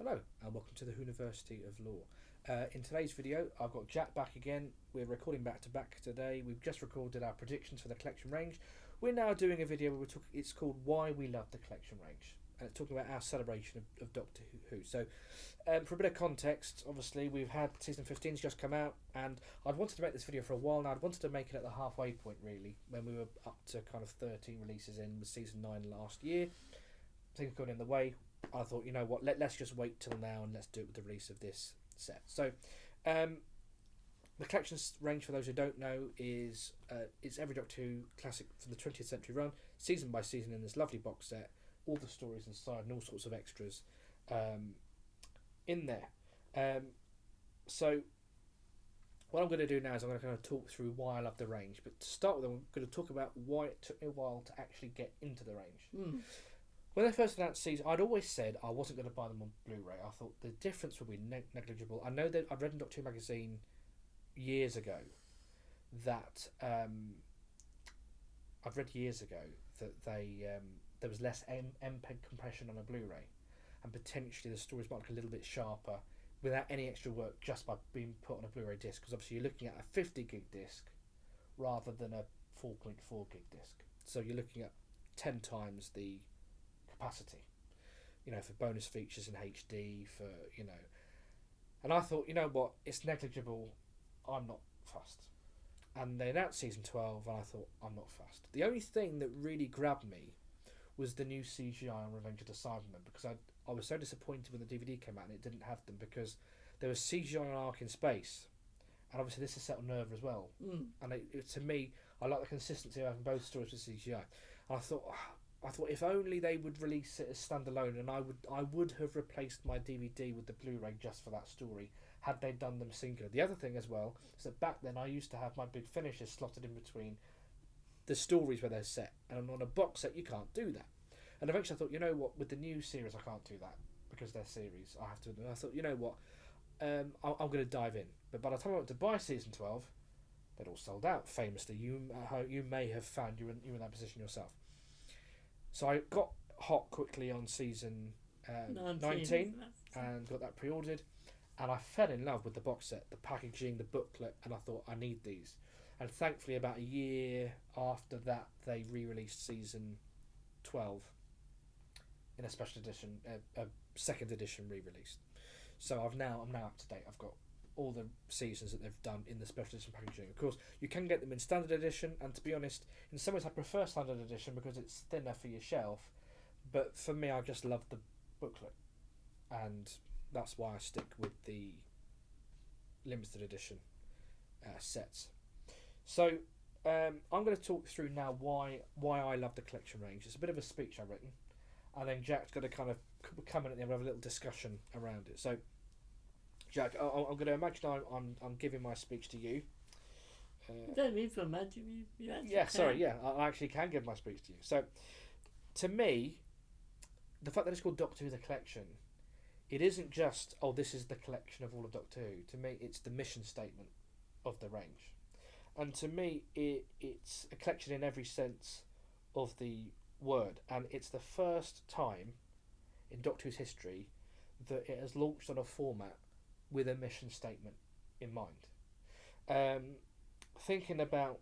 Hello and welcome to the University of Law. In today's video, I've got Jack back again. We're recording back to back today. We've just recorded our predictions for the collection range. We're now doing a video where it's called Why We Love the Collection Range, and it's talking about our celebration of Doctor Who. So, for a bit of context, obviously we've had season 15's just come out, and I'd wanted to make this video for a while now. I'd wanted to make it at the halfway point really, when we were up to kind of 13 releases in with season 9 last year. Things got in the way. I thought, you know what, let's just wait till now and let's do it with the release of this set. So, the collection range, for those who don't know, is it's every Doctor Who classic from the 20th century run, season by season in this lovely box set, all the stories inside and all sorts of extras in there. So, what I'm going to do now is I'm going to kind of talk through why I love the range. But to start with, I'm going to talk about why it took me a while to actually get into the range. When they first announced season, I'd always said I wasn't going to buy them on Blu-ray. I thought the difference would be negligible. I know that I'd read in Doctor Who magazine years ago that I've read years ago that there was less MPEG compression on a Blu-ray, and potentially the stories might look a little bit sharper without any extra work just by being put on a Blu-ray disc. Because obviously you're looking at a 50 gig disc rather than a 4.4 gig disc, so you're looking at 10 times the capacity, for bonus features in HD, and I thought, you know what, it's negligible, I'm not fussed. And they announced season 12 and I thought, I'm not fussed. The only thing that really grabbed me was the new CGI on Revenge of the Cybermen, because I was so disappointed when the DVD came out and it didn't have them, because there was CGI on Ark in space, and obviously this is set on Nerva as well, and to me, I like the consistency of having both stories with CGI. And I thought if only they would release it as standalone, and I would have replaced my DVD with the Blu-ray just for that story had they done them singular. The other thing as well is that back then I used to have my big finishes slotted in between the stories where they're set, and on a box set you can't do that. And eventually I thought, you know what, with the new series I can't do that because they're series. I have to. And I thought, you know what, I'm going to dive in. But by the time I went to buy season 12, they'd all sold out. Famously, you may have found you in that position yourself. So I got hot quickly on season 19 and got that pre-ordered, and I fell in love with the box set, the packaging, the booklet, and I thought, I need these. And thankfully about a year after that they re-released season 12 in a special edition, a second edition re-released. So I'm now up to date. I've got all the seasons that they've done in the special edition packaging. Of course, you can get them in standard edition, and to be honest, in some ways I prefer standard edition because it's thinner for your shelf, but for me I just love the booklet, and that's why I stick with the limited edition sets. So I'm going to talk through now why I love the collection range. It's a bit of a speech I've written, and then Jack's going to kind of come in at the end and have a little discussion around it. So Jack, I'm going to imagine I'm giving my speech to you. You don't need to imagine. You actually yeah, can. sorry, yeah, I actually can give my speech to you. So, to me, the fact that it's called Doctor Who The Collection, it isn't just, this is the collection of all of Doctor Who. To me, it's the mission statement of the range. And to me, it's a collection in every sense of the word. And it's the first time in Doctor Who's history that it has launched on a format with a mission statement in mind. Thinking about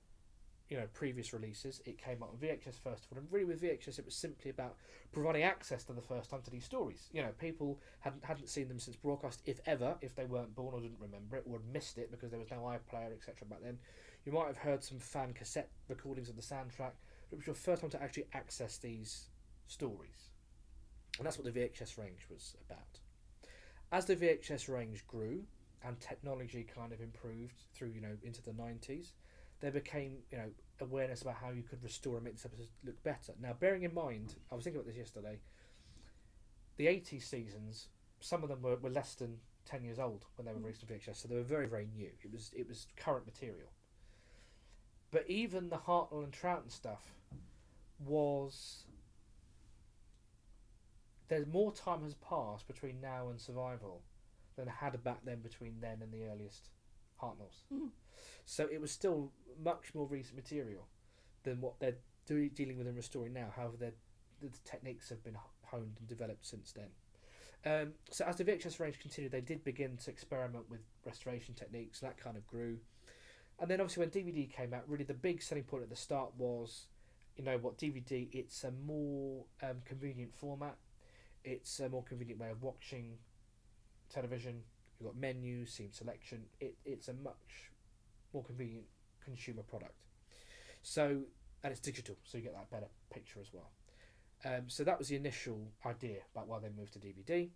previous releases, it came out on VHS first of all, and really with VHS it was simply about providing access to the first time to these stories. People hadn't seen them since broadcast, if ever, if they weren't born or didn't remember it or had missed it because there was no iPlayer, etc. back then. You might have heard some fan cassette recordings of the soundtrack, but it was your first time to actually access these stories, and that's what the VHS range was about. As the VHS range grew and technology kind of improved through, into the 90s, there became, awareness about how you could restore and make this episode look better. Now, bearing in mind, I was thinking about this yesterday, the 80s seasons, some of them were less than 10 years old when they were released on VHS, so they were very, very new. It was current material. But even the Hartnell and Troughton stuff was... There's more time has passed between now and Survival than had back then between then and the earliest Hartnells. So it was still much more recent material than what they're dealing with and restoring now. However, the techniques have been honed and developed since then. So as the VHS range continued, they did begin to experiment with restoration techniques, and that kind of grew. And then obviously when DVD came out, really the big selling point at the start was, DVD, it's a more convenient format. It's a more convenient way of watching television. You've got menus, scene selection. It's a much more convenient consumer product. So, and it's digital, so you get that better picture as well. So that was the initial idea about why they moved to DVD.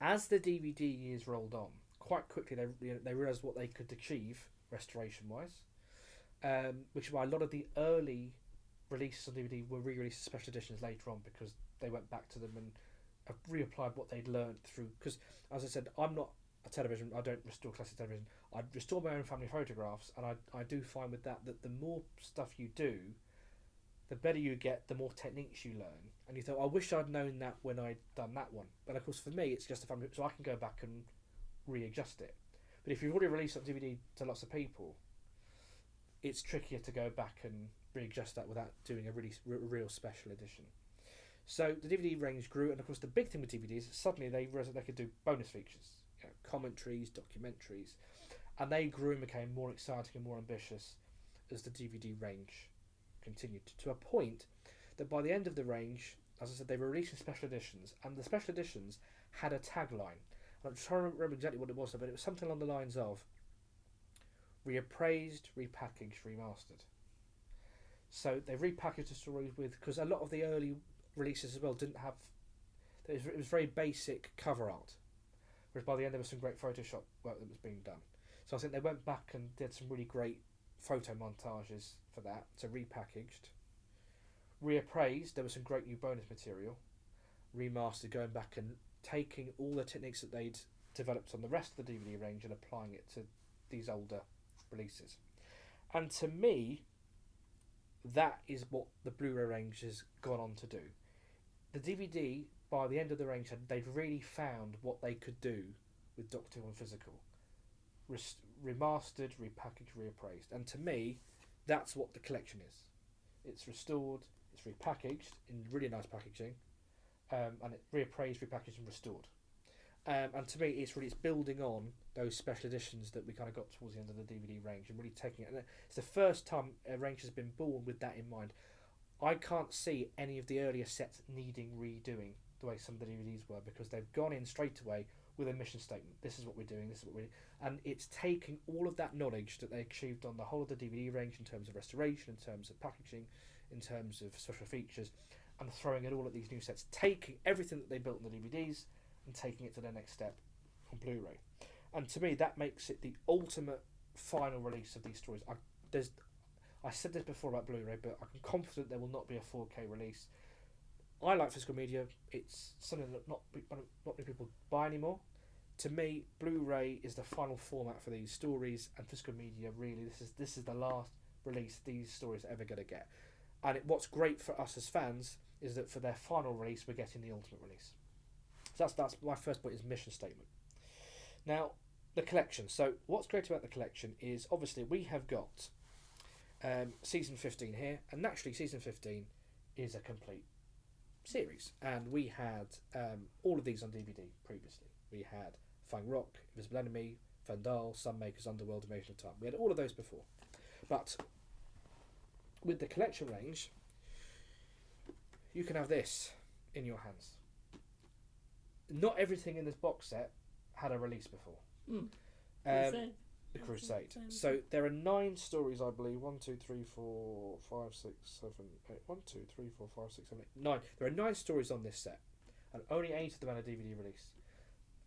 As the DVD years rolled on, quite quickly they realised what they could achieve restoration-wise, which is why a lot of the early releases on DVD were re-released as special editions later on, because they went back to them and reapplied what they'd learned through. Because, as I said, I'm not a television. I don't restore classic television. I restore my own family photographs, and I do find with that the more stuff you do, the better you get, the more techniques you learn. And you thought, I wish I'd known that when I'd done that one. But of course, for me, it's just a family, so I can go back and readjust it. But if you've already released on DVD to lots of people, it's trickier to go back and readjust that without doing a really real special edition. So the DVD range grew, and of course the big thing with DVDs is suddenly they realised they could do bonus features, commentaries, documentaries, and they grew and became more exciting and more ambitious as the DVD range continued, to a point that by the end of the range, as I said, they were releasing special editions, and the special editions had a tagline. I'm trying to remember exactly what it was, but it was something along the lines of reappraised, repackaged, remastered. So they repackaged the stories with, because a lot of the early releases as well didn't have, it was very basic cover art, whereas by the end there was some great Photoshop work that was being done. So I think they went back and did some really great photo montages for that, so repackaged, reappraised, there was some great new bonus material, remastered, going back and taking all the techniques that they'd developed on the rest of the DVD range and applying it to these older releases. And to me, that is what the Blu-ray range has gone on to do. The DVD, by the end of the range, they'd really found what they could do with Doctor Who and Physical. Remastered, repackaged, reappraised. And to me, that's what the collection is. It's restored, it's repackaged in really nice packaging, and it reappraised, repackaged and restored. And to me, it's building on those special editions that we kind of got towards the end of the DVD range and really taking it. And it's the first time a range has been born with that in mind. I can't see any of the earlier sets needing redoing the way some of the DVDs were, because they've gone in straight away with a mission statement. This is what we're doing, this is what we're doing. And it's taking all of that knowledge that they achieved on the whole of the DVD range in terms of restoration, in terms of packaging, in terms of special features, and throwing it all at these new sets, taking everything that they built in the DVDs and taking it to their next step on Blu-ray. And to me, that makes it the ultimate final release of these stories. I said this before about Blu-ray, but I'm confident there will not be a 4K release. I like physical media. It's something that not many people buy anymore. To me, Blu-ray is the final format for these stories, and physical media, really, this is the last release these stories are ever going to get. And what's great for us as fans is that for their final release, we're getting the ultimate release. So that's my first point, is mission statement. Now, the collection. So what's great about the collection is, obviously, we have got season 15 here, and naturally season 15 is a complete series, and we had all of these on DVD previously. We had Fang Rock, Invisible Enemy, Fandal, Sunmakers, Underworld, Invasion of Time. We had all of those before, but with the collection range, you can have this in your hands. Not everything in this box set had a release before. The Crusade. So there are 9 stories, I believe. 1, 2, 3, 4, 5, 6, 7, 8. 1, 2, 3, 4, 5, 6, 7, 8, 9. There are 9 stories on this set, and only 8 of them had a DVD release.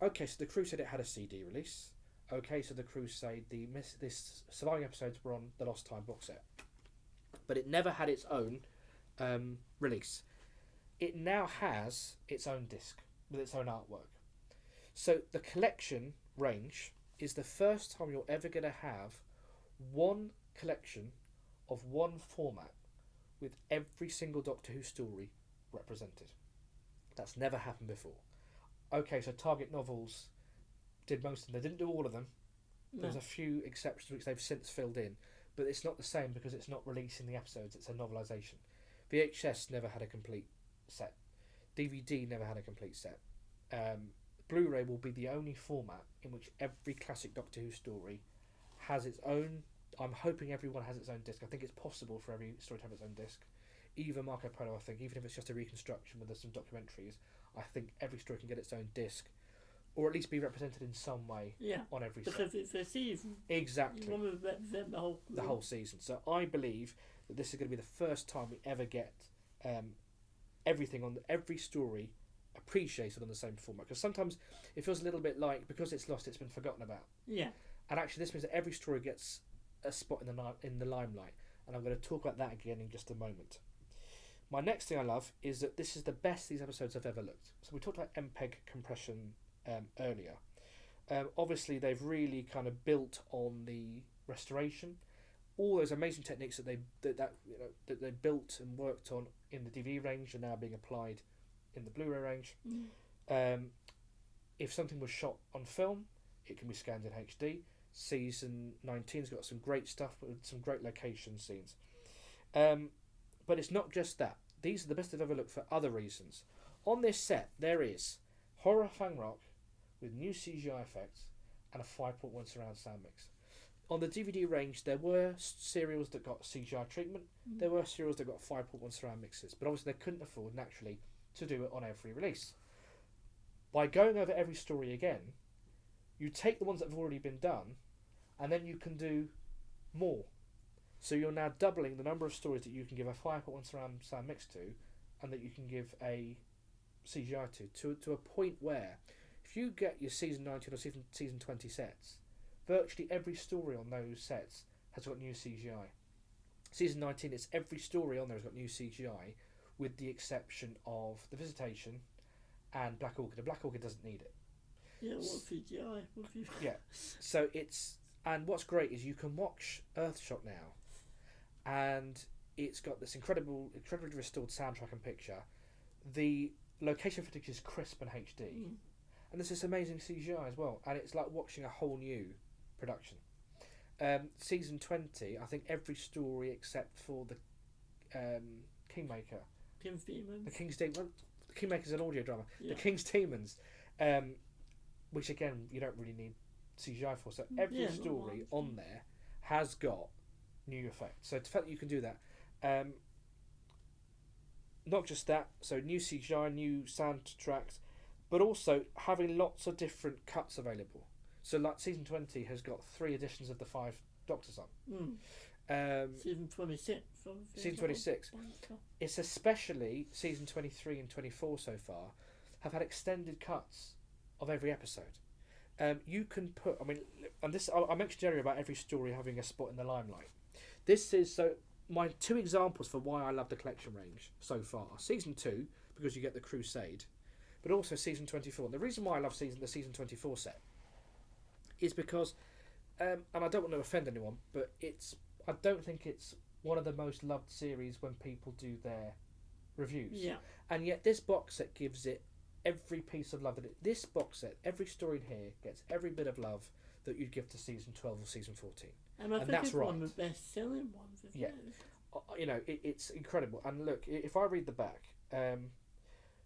Okay, so the Crusade, it had a CD release. Okay, so the Crusade, this surviving episodes were on the Lost Time box set, but it never had its own release. It now has its own disc with its own artwork. So the collection range is the first time you're ever going to have one collection of one format with every single Doctor Who story represented. That's never happened before. Okay, so Target Novels did most of them. They didn't do all of them. No. There's a few exceptions which they've since filled in, but it's not the same because it's not releasing the episodes, it's a novelisation. VHS never had a complete set. DVD never had a complete set. Blu-ray will be the only format in which every classic Doctor Who story has its own. I'm hoping everyone has its own disc. I think it's possible for every story to have its own disc. Even Marco Polo, I think, even if it's just a reconstruction with some documentaries, I think every story can get its own disc, or at least be represented in some way on every set. Because it's a season. Exactly. You want to represent the whole group. The whole season. So I believe that this is going to be the first time we ever get everything on every story appreciated on the same format. Because sometimes it feels a little bit like, because it's lost, it's been forgotten about. Yeah. And actually, this means that every story gets a spot in the limelight. And I'm going to talk about that again in just a moment. My next thing I love is that this is the best these episodes have ever looked. So we talked about MPEG compression earlier. Obviously, they've really kind of built on the restoration. All those amazing techniques that they built and worked on in the DVD range are now being applied in the Blu-ray range. If something was shot on film, it can be scanned in HD. Season 19's got some great stuff with some great location scenes. But it's not just that. These are the best they've ever looked for other reasons. On this set, there is Horror Fang Rock with new CGI effects and a 5.1 surround sound mix. On the DVD range, there were serials that got CGI treatment. There were serials that got 5.1 surround mixes. But obviously they couldn't afford, naturally, to do it on every release. By going over every story again, you take the ones that have already been done, and then you can do more. So you're now doubling the number of stories that you can give a 5.1 surround sound mix to, and that you can give a CGI to a point where, if you get your season 19 or season 20 sets, virtually every story on those sets has got new CGI. Season 19, it's every story on there has got new CGI, with the exception of The Visitation and Black Orchid. The Black Orchid doesn't need it. Yeah, what CGI? Yeah, so it's... And what's great is you can watch Earthshock now, and it's got this incredibly restored soundtrack and picture. The location footage is crisp and HD, and there's this amazing CGI as well, and it's like watching a whole new production. Season 20, I think every story except for the Kingmaker. King's Demons. The King's Demons. The Kingmaker's an audio drama. Yeah. The King's Demons, which again you don't really need CGI for. So every story on there has got new effects. So the fact that you can do that, not just that, so new CGI, new soundtracks, but also having lots of different cuts available. So like season 20 has got 3 editions of the 5 Doctors on. Season 26. Season 26. It's especially season 23 and 24 so far have had extended cuts of every episode. You can put, and this I mentioned earlier about every story having a spot in the limelight. This is so my 2 examples for why I love the collection range so far. Season 2 because you get the Crusade, but also season 24. And the reason why I love the season 24 set is because, and I don't want to offend anyone, but I don't think it's one of the most loved series when people do their reviews. Yeah. And yet this box set gives it every piece of love that this box set, every story in here gets every bit of love that you'd give to season 12 or season 14. And I think that's it's right. one of the best-selling ones. Yeah. It's incredible. And look, if I read the back,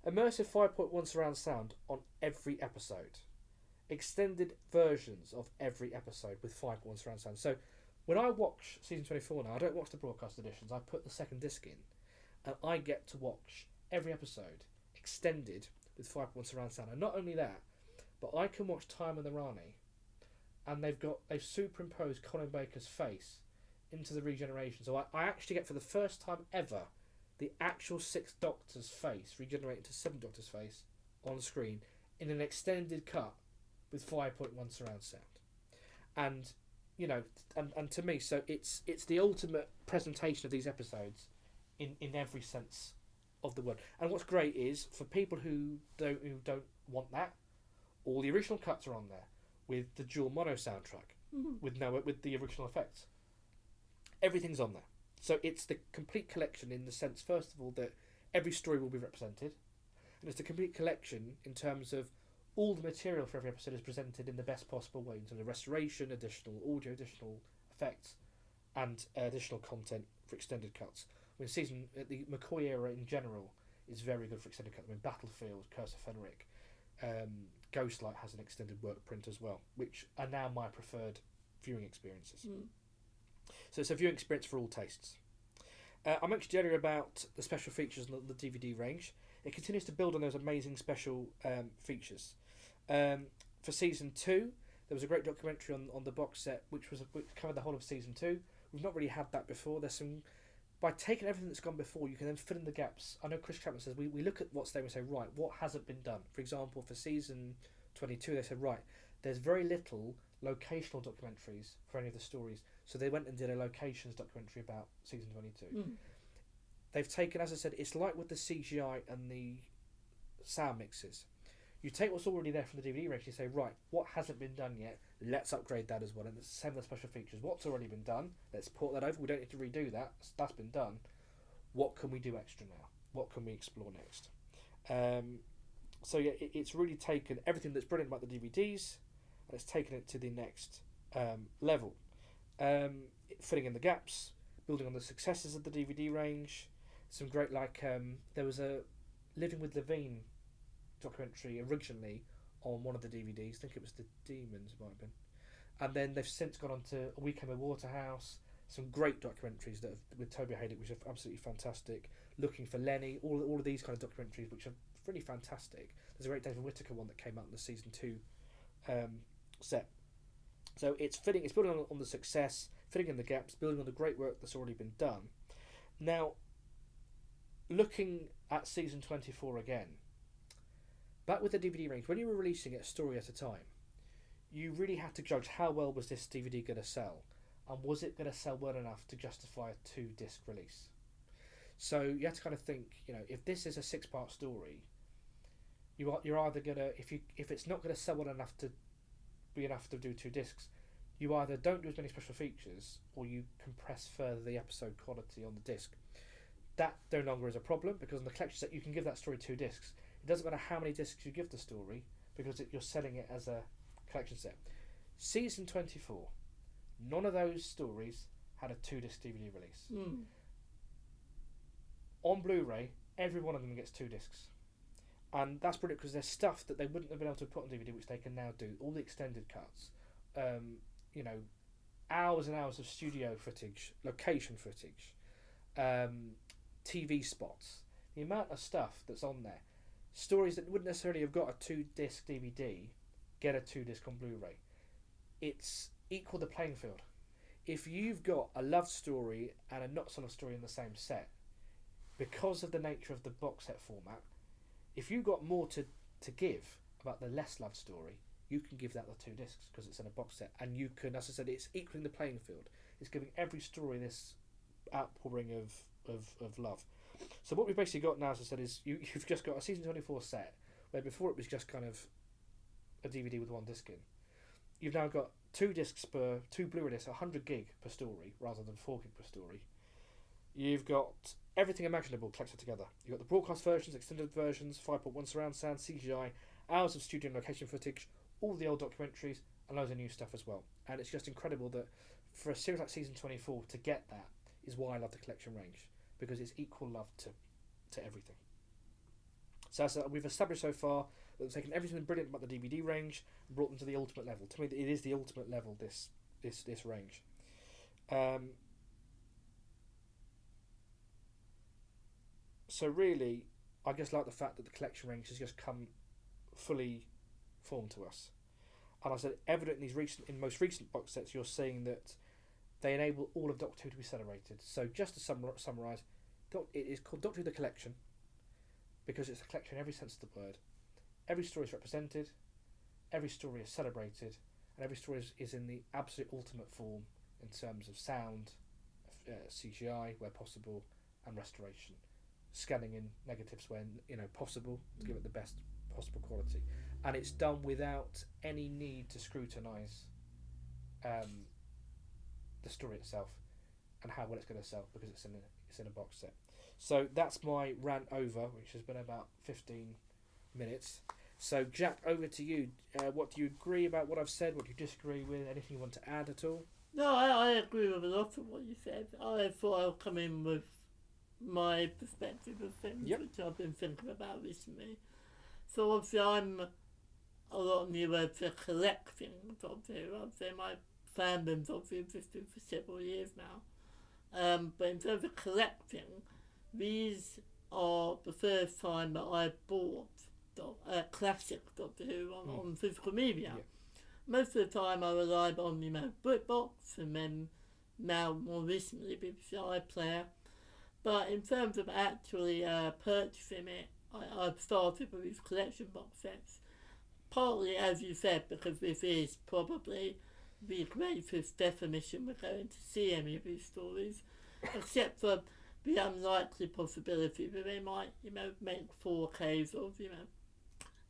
immersive 5.1 surround sound on every episode, extended versions of every episode with 5.1 surround sound. So when I watch season 24 now, I don't watch the broadcast editions. I put the second disc in, and I get to watch every episode extended with 5.1 surround sound. And not only that, but I can watch Time and the Rani, and they've superimposed Colin Baker's face into the regeneration. So I actually get, for the first time ever, the actual 6th Doctor's face regenerated to 7th Doctor's face on screen in an extended cut with 5.1 surround sound. And and to me, so it's the ultimate presentation of these episodes in every sense of the word. And what's great is, for people who don't want that, all the original cuts are on there with the dual mono soundtrack, with the original effects. Everything's on there. So it's the complete collection in the sense, first of all, that every story will be represented, and it's a complete collection in terms of all the material for every episode is presented in the best possible way, in terms of restoration, additional audio, additional effects, and additional content for extended cuts. The McCoy era in general is very good for extended cuts. Battlefield, Curse of Fenric, Ghostlight has an extended work print as well, which are now my preferred viewing experiences. So it's a viewing experience for all tastes. I mentioned earlier about the special features and the DVD range. It continues to build on those amazing special features. For season 2, there was a great documentary on the box set, which covered the whole of season 2. We've not really had that before. By taking everything that's gone before, you can then fill in the gaps. I know Chris Chapman says we look at what's there and say, right, what hasn't been done? For example, for season 22, they said, right, there's very little locational documentaries for any of the stories. So they went and did a locations documentary about season 22. They've taken, as I said, it's like with the CGI and the sound mixes. You take what's already there from the DVD range, you say, right, what hasn't been done yet? Let's upgrade that as well. And it's the same with the special features. What's already been done? Let's port that over. We don't need to redo that. That's been done. What can we do extra now? What can we explore next? So yeah, it's really taken everything that's brilliant about the DVDs and it's taken it to the next level. Filling in the gaps, building on the successes of the DVD range. Some great, there was a Living with Levine documentary originally on one of the DVDs. I think it was The Demons, might have been. And then they've since gone on to A Weekend at Waterhouse. Some great documentaries with Toby Haydock, which are absolutely fantastic. Looking for Lenny, all of these kind of documentaries, which are really fantastic. There's a great David Whittaker one that came out in the season 2 set. So it's building on the success, filling in the gaps, building on the great work that's already been done. Now, looking at season 24 again, back with the DVD range, when you were releasing it a story at a time, you really had to judge how well was this DVD going to sell, and was it going to sell well enough to justify a 2-disc release. So you have to kind of think, if this is a 6-part story, you're either gonna, if it's not going to sell well enough to be enough to do 2 discs, you either don't do as many special features or you compress further the episode quality on the disc. That no longer is a problem, because on the collection set you can give that story 2 discs. It doesn't matter how many discs you give the story, because you're selling it as a collection set. Season 24, none of those stories had a 2-disc DVD release. On Blu-ray, every one of them gets 2 discs. And that's brilliant, because there's stuff that they wouldn't have been able to put on DVD, which they can now do. All the extended cuts, hours and hours of studio footage, location footage, TV spots. The amount of stuff that's on there. Stories that wouldn't necessarily have got a 2-disc DVD get a 2-disc on Blu-ray. It's equal the playing field. If you've got a love story and a not so love story in the same set, because of the nature of the box set format, if you've got more to give about the less loved story, you can give that the 2 discs because it's in a box set, and you can, as I said, it's equaling the playing field. It's giving every story this outpouring of love. So what we've basically got now, as I said, is you've just got a season 24 set, where before it was just kind of a DVD with 1 disc in. You've now got 2 discs per 2 Blu-ray discs, 100 gig per story rather than 4 gig per story. You've got everything imaginable collected together. You've got the broadcast versions, extended versions, 5.1 surround sound, CGI, hours of studio and location footage, all the old documentaries, and loads of new stuff as well. And it's just incredible that for a series like season 24 to get that is why I love the collection range, because it's equal love to everything. So as we've established so far that we've taken everything brilliant about the DVD range and brought them to the ultimate level. To me, it is the ultimate level, this range. So really, I just like the fact that the collection range has just come fully formed to us. And I said, evident in most recent box sets, you're seeing that they enable all of Doctor Who to be celebrated. So just to summarise, it is called Doctor Who The Collection because it's a collection in every sense of the word. Every story is represented, every story is celebrated, and every story is in the absolute ultimate form in terms of sound, CGI where possible, and restoration. Scanning in negatives when possible to give it the best possible quality, and it's done without any need to scrutinise the story itself and how well it's going to sell because it's in a box set. So that's my rant over, which has been about 15 minutes. So Jack, over to you. What do you agree about what I've said? What do you disagree with? Anything you want to add at all? No, I agree with a lot of what you said. I thought I'll come in with my perspective of things, which I've been thinking about recently. So obviously I'm a lot newer to collecting Doctor Who. I'd say my fandom's obviously existed for several years now. But in terms of collecting, these are the first time that I bought classic Doctor Who on physical media. Yeah. Most of the time I relied on, BritBox, and then now more recently BBC iPlayer. But in terms of actually purchasing it, I've started with these collection box sets. Partly, as you said, because this is probably the greatest definition we're going to see any of these stories, except for the unlikely possibility that they might, make 4Ks of,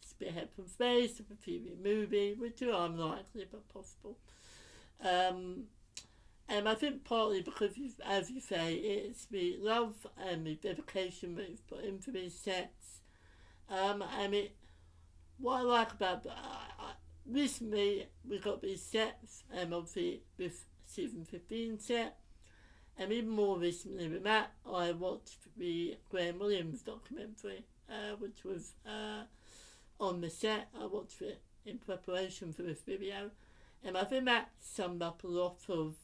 Spearhead from Space, of a TV movie, which are unlikely but possible. And I think partly because, as you say, it's the love and the dedication that is put into these sets. What I like about recently we got these sets, obviously this season 15 set, and even more recently than that, I watched the Graham Williams documentary, which was on the set. I watched it in preparation for this video, and I think that summed up a lot of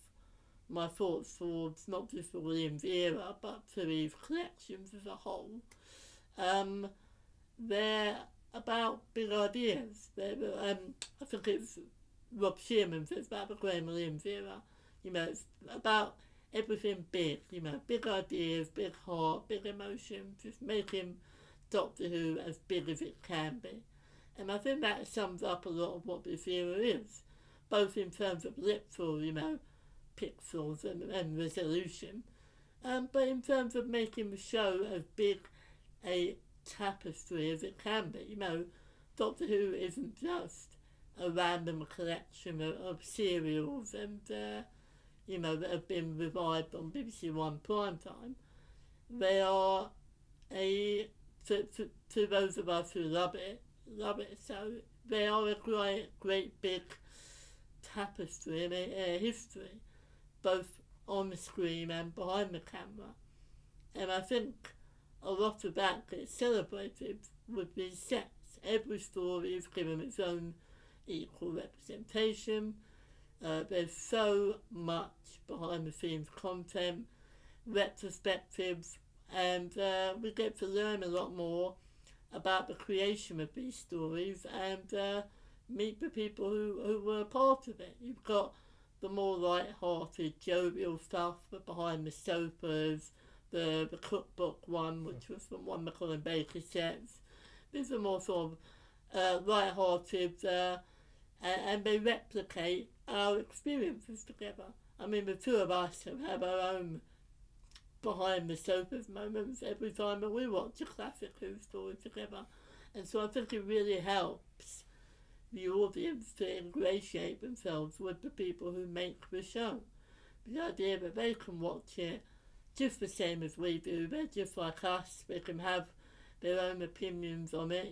my thoughts towards not just the Williams era, but to these collections as a whole. They're about big ideas. I think it's Rob Shearman says about the Graham Williams era. It's about everything big, big ideas, big heart, big emotion, just making Doctor Who as big as it can be. And I think that sums up a lot of what this era is, both in terms of literal, pixels and resolution, but in terms of making the show as big a tapestry as it can be. Doctor Who isn't just a random collection of serials and that have been revived on BBC One primetime. They are to those of us who love it. So they are a great big tapestry and a history, both on the screen and behind the camera. And I think a lot of that gets celebrated with these sets. Every story is given its own equal representation. There's so much behind the scenes content, retrospectives, and we get to learn a lot more about the creation of these stories and meet the people who were a part of it. You've got the more light-hearted, jovial stuff, but behind the sofas, the cookbook one, which was from one Colin Baker sets. These are more sort of light-hearted, and they replicate our experiences together. The two of us have our own behind the sofas moments every time that we watch a classic Who story together. And so I think it really helps the audience to ingratiate themselves with the people who make the show. The idea that they can watch it just the same as we do, they're just like us, they can have their own opinions on it,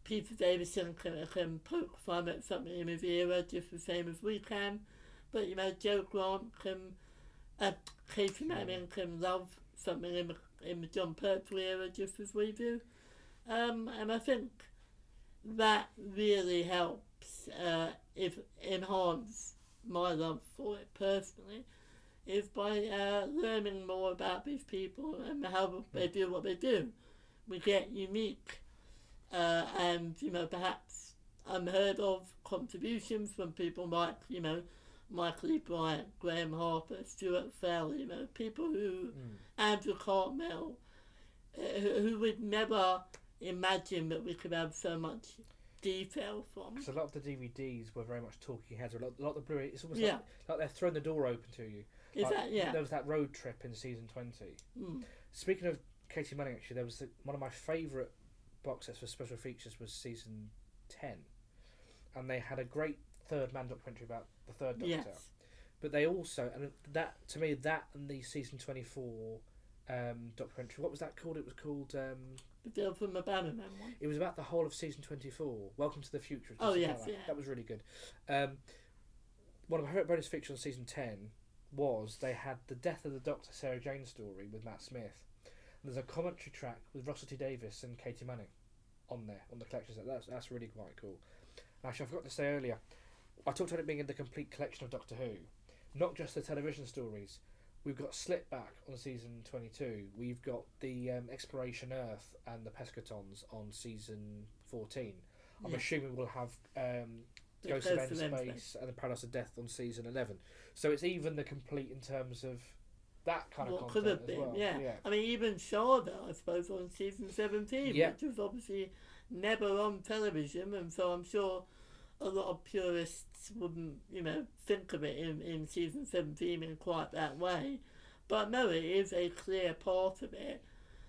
Peter Davison can poke fun at something in his era just the same as we can, but Joe Grant can, Katie Manning can love something in the John Pertwee era just as we do, and I think that really helps enhance my love for it personally, is by learning more about these people and how they do what they do. We get unique and perhaps unheard of contributions from people like Michael E. Bryant, Graham Harper, Stuart Fell, people who Andrew Cartmel, who would never imagine that we could have so much detail from. Because a lot of the DVDs were very much talking heads. A lot of the Blu-ray, it's almost like they're throwing the door open to you. There was that road trip in season 20. Speaking of Katie Manning, actually, there was one of my favourite box sets for special features was season 10, and they had a great third man documentary about the third Doctor. Yes. But they also, and that to me, that and the season 24 documentary, what was that called? It was called The Girl from the Bannerman one. It was about the whole of season 24. Welcome to the Future. Oh yes, yeah. That was really good. One of my favourite bonus features on season 10 was they had the Death of the Doctor Sarah Jane story with Matt Smith. And there's a commentary track with Russell T Davies and Katie Manning on there on the collection set. That's really quite cool. Actually, I forgot to say earlier, I talked about it being in the complete collection of Doctor Who, not just the television stories. We've got Slipback on season 22. We've got the Exploration Earth and the Pescatons on season 14. I'm assuming we'll have Ghost of End Space and the Paradise of Death on season 11. So it's even the complete in terms of that kind of content could have been, as well. yeah. I mean, even Shada, I suppose, on season 17, which was obviously never on television, and so I'm sure a lot of purists wouldn't, think of it in season 17 in quite that way. But no, it is a clear part of it.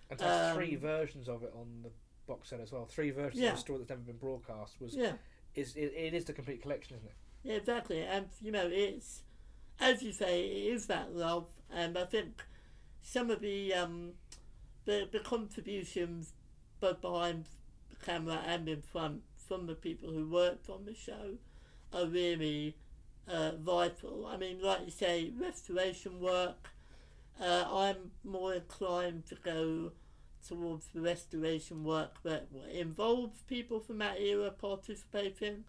And to have 3 versions of it on the box set as well. 3 versions of the story that's never been broadcast it is the complete collection, isn't it? Yeah, exactly. And, it's, as you say, it is that love. And I think some of the contributions both behind the camera and in front from the people who worked on the show are really vital. I mean, like you say, restoration work. I'm more inclined to go towards the restoration work that involves people from that era participating.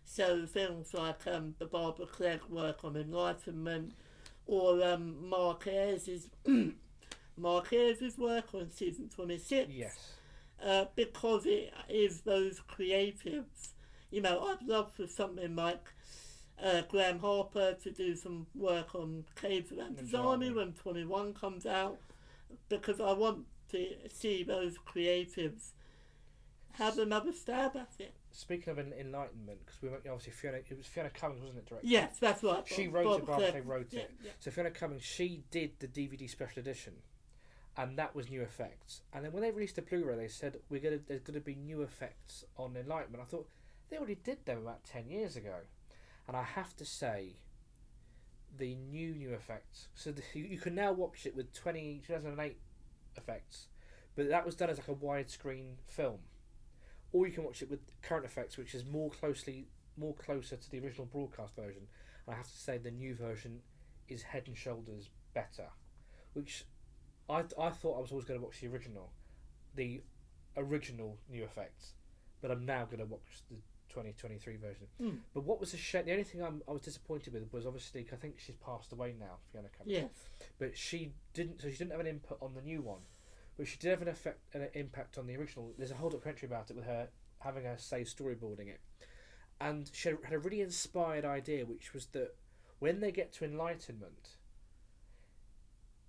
So things like the Barbara Clegg work on Enlightenment, or Mark Ayres's work on season 26. Yes. Because it is those creatives. I'd love for something like Graham Harper to do some work on Caves of Anta's Army when 21 comes out, because I want to see those creatives have another stab at it. Speaking of Enlightenment, because we went, obviously it was Fiona Cummings, wasn't it, director? Yes, that's right. She wrote it, Barbara Clegg wrote it. Yeah. So Fiona Cummings, she did the DVD special edition, and that was new effects. And then when they released the Blu-ray, they said there's going to be new effects on Enlightenment. I thought they already did them about 10 years ago, and I have to say, the new effects. So you can now watch it with 2008 effects, but that was done as like a widescreen film. Or you can watch it with current effects, which is more closer to the original broadcast version. And I have to say the new version is head and shoulders better. Which I thought I was always going to watch the original new effects, but I'm now going to watch the 2023 version. But what was a shame? The only thing I was disappointed with was obviously, I think she's passed away now, Fiona Cummings. Yes. But she didn't have an input on the new one. But she did have an impact on the original. There's a whole documentary about it with her having her say storyboarding it. And she had a really inspired idea, which was that when they get to Enlightenment,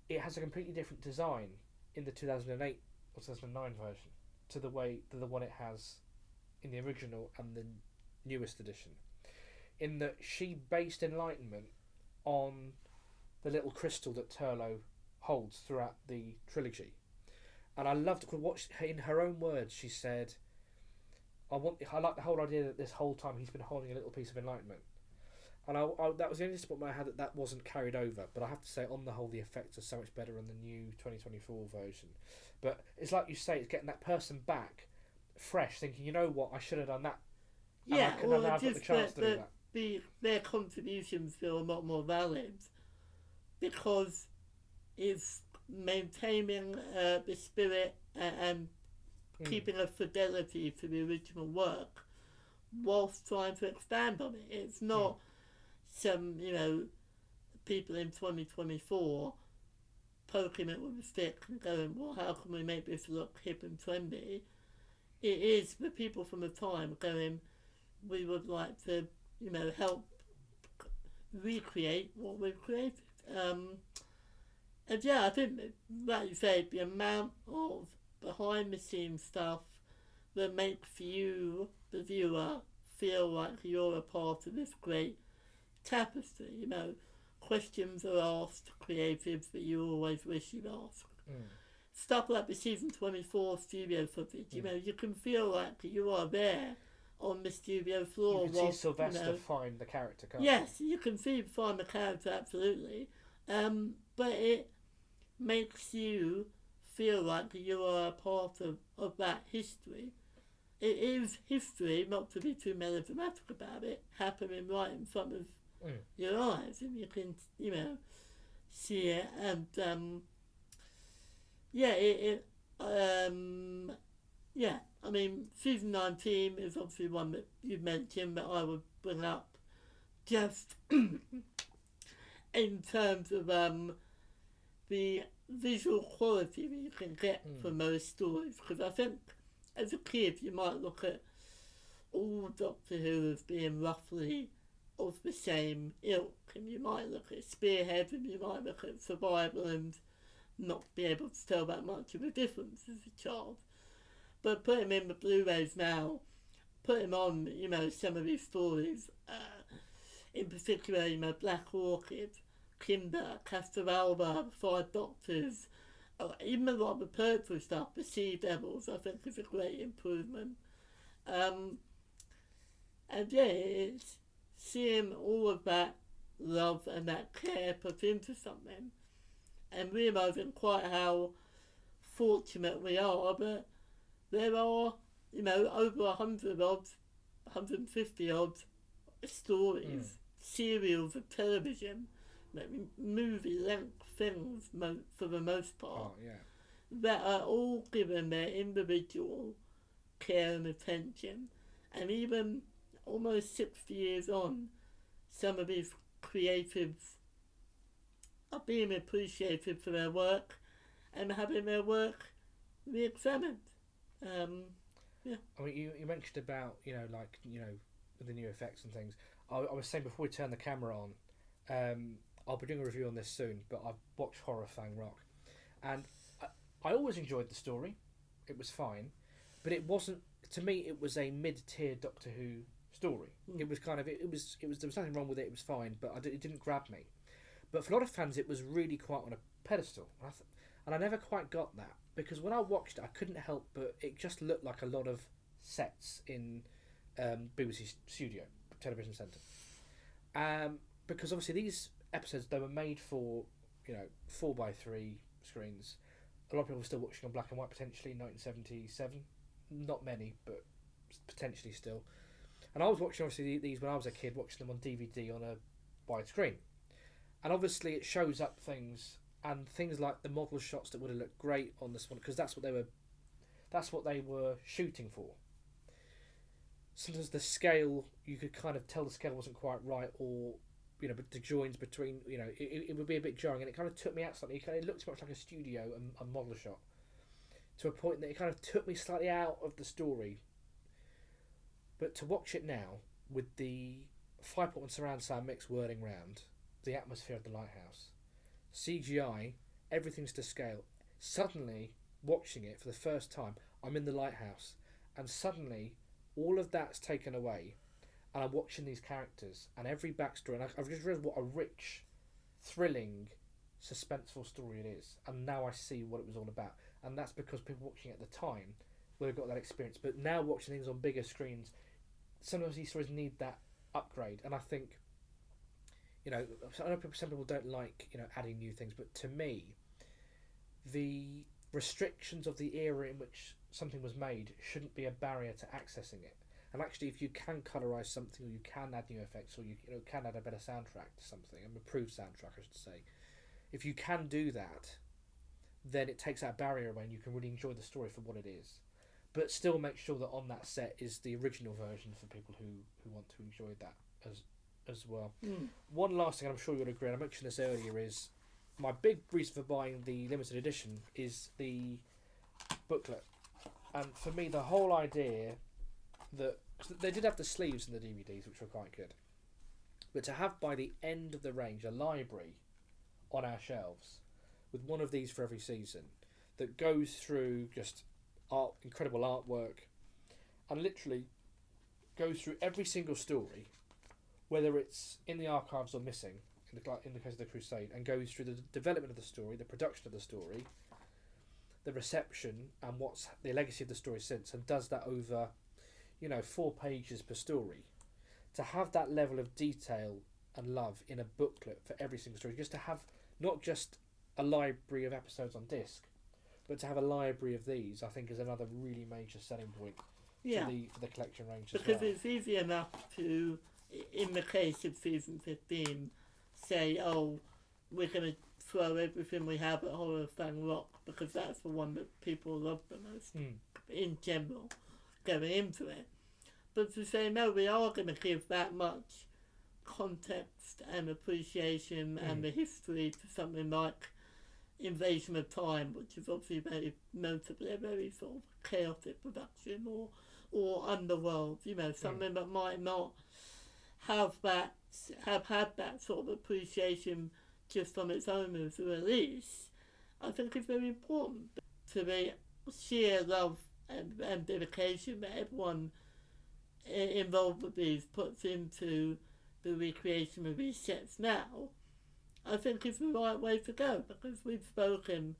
it has a completely different design in the 2008 or 2009 version to the one it has in the original and the newest edition. In that she based Enlightenment on the little crystal that Turlough holds throughout the trilogy. And I loved what in her own words she said, I like the whole idea that this whole time he's been holding a little piece of Enlightenment. And that was the only disappointment I had, that wasn't carried over. But I have to say, on the whole, the effects are so much better on the new 2024 version. But it's like you say, it's getting that person back fresh, thinking, you know what, I should have done that. Yeah, and I've got the chance to do that. Their contributions feel a lot more valid because it's maintaining the spirit and keeping a fidelity to the original work whilst trying to expand on it. It's not some, people in 2024 poking it with a stick and going, well, how can we make this look hip and trendy? It is the people from the time going, we would like to, help recreate what we've created. And yeah, I think, like you say, the amount of behind-the-scenes stuff that makes you, the viewer, feel like you're a part of this great tapestry. Questions are asked to creatives that you always wish you'd asked. Stuff like the season 24 studio footage, you can feel like you are there on the studio floor. You can see Sylvester find the character, can't yes, you can find the character, absolutely. But it makes you feel like you are a part of that history. It is history, not to be too melodramatic about it, happening right in front of your eyes, and you can, see it. And yeah, I mean, season 19 is obviously one that you mentioned that I would bring up just in terms of the visual quality that you can get from those stories. Because I think as a kid you might look at all Doctor Who as being roughly of the same ilk, and you might look at Spearhead and you might look at Survival and not be able to tell that much of a difference as a child. But put him in the Blu-rays now, put him on, you know, some of these stories, in particular, you know, Black Orchid, Kinder, Castor Alba, The Five Doctors, even a lot of the Purple stuff, the Sea Devils, I think is a great improvement. And yeah, it's seeing all of that love and that care put into something and realising quite how fortunate we are that there are, you know, over 100 odd, 150 odd stories, serials of television, movie length things for the most part, that are all given their individual care and attention. And even almost 60 years on, some of these creatives are being appreciated for their work and having their work re-examined. Yeah. I mean, you mentioned about, you know, like, you know, the new effects and things. I was saying before we turn the camera on, I'll be doing a review on this soon, but I've watched Horror Fang Rock, and I always enjoyed the story. It was fine, but it wasn't, to me, it was a mid-tier Doctor Who story. It was kind of, it was there was nothing wrong with it. It was fine, but it didn't grab me. But for a lot of fans, it was really quite on a pedestal, and I never quite got that, because when I watched it, I couldn't help but it just looked like a lot of sets in BBC Studio Television Centre. Because obviously these episodes, they were made for, you know, 4x3 screens. A lot of people were still watching on black and white, potentially 1977. Not many, but potentially still. And I was watching obviously these when I was a kid, watching them on DVD on a wide screen. And obviously it shows up things like the model shots that would have looked great on this one, because that's what they were shooting for. Sometimes the scale, you could kind of tell the scale wasn't quite right, or, you know, but the joins between, you know, it would be a bit jarring, and it kind of took me out slightly. It looked much like a studio and a model shot, to a point that it kind of took me slightly out of the story. But to watch it now with the 5.1 surround sound mix whirling round, the atmosphere of the lighthouse, CGI, everything's to scale. Suddenly, watching it for the first time, I'm in the lighthouse, and suddenly all of that's taken away, and I'm watching these characters and every backstory, and I've just realised what a rich, thrilling, suspenseful story it is. And now I see what it was all about, and that's because people watching it at the time would have got that experience. But now watching things on bigger screens, sometimes these stories need that upgrade. And I think, you know, I know some people don't like, you know, adding new things, but to me, the restrictions of the era in which something was made shouldn't be a barrier to accessing it. And actually, if you can colorise something, or you can add new effects, or you know, can add a better soundtrack to something, an improved soundtrack, I should say, if you can do that, then it takes that barrier away, and you can really enjoy the story for what it is. But still make sure that on that set is the original version for people who want to enjoy that as well. One last thing, I'm sure you'll agree, and I mentioned this earlier, is my big reason for buying the limited edition is the booklet. And for me, the whole idea that, cause they did have the sleeves in the DVDs, which were quite good, but to have by the end of the range a library on our shelves with one of these for every season that goes through just incredible artwork and literally goes through every single story, whether it's in the archives or missing, in the case of the Crusade, and goes through the development of the story, the production of the story, the reception, and what's the legacy of the story since, and does that over, you know, 4 pages per story. To have that level of detail and love in a booklet for every single story, just to have not just a library of episodes on disc, but to have a library of these, I think, is another really major selling point for the collection range as well. Because it's easy enough to, in the case of season 15, say, oh, we're going to throw everything we have at Horror Fan Rock because that's the one that people love the most in general, going into it. But to say, no, we are going to give that much context and appreciation and the history to something like Invasion of Time, which is obviously very notably a very sort of chaotic production, or Underworld, you know, something that might not have had that sort of appreciation just on its own as a release. I think it's very important to the sheer love and dedication that everyone involved with these puts into the recreation of these sets now. I think it's the right way to go, because we've spoken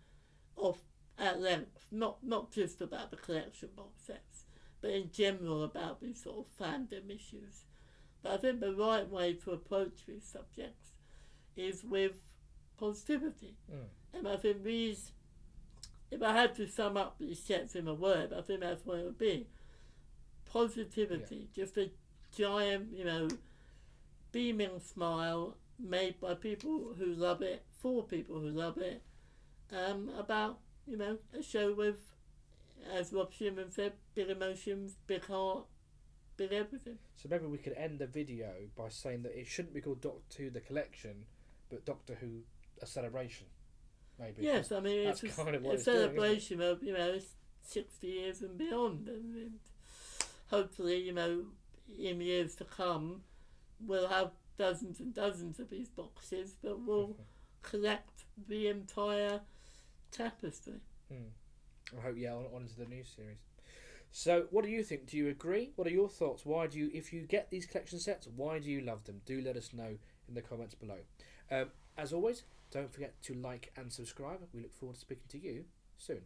at length, not just about the collection box sets, but in general about these sort of fandom issues. But I think the right way to approach these subjects is with positivity. And I think these, if I had to sum up these sets in a word, I think that's what it would be. Positivity, just a giant, you know, beaming smile made by people who love it, for people who love it, about, you know, a show with, as Rob Schumann said, big emotions, big heart, big everything. So maybe we could end the video by saying that it shouldn't be called Doctor Who The Collection, but Doctor Who A Celebration, maybe. Yes, I mean, that's it's kind of what a it's doing, celebration of, you know, 60 years and beyond. And hopefully, you know, in years to come, we'll have dozens and dozens of these boxes that will collect the entire tapestry. I hope, on to the new series. So, what do you think? Do you agree? What are your thoughts? Why do you, if you get these collection sets, why do you love them? Do let us know in the comments below. As always, don't forget to like and subscribe. We look forward to speaking to you soon.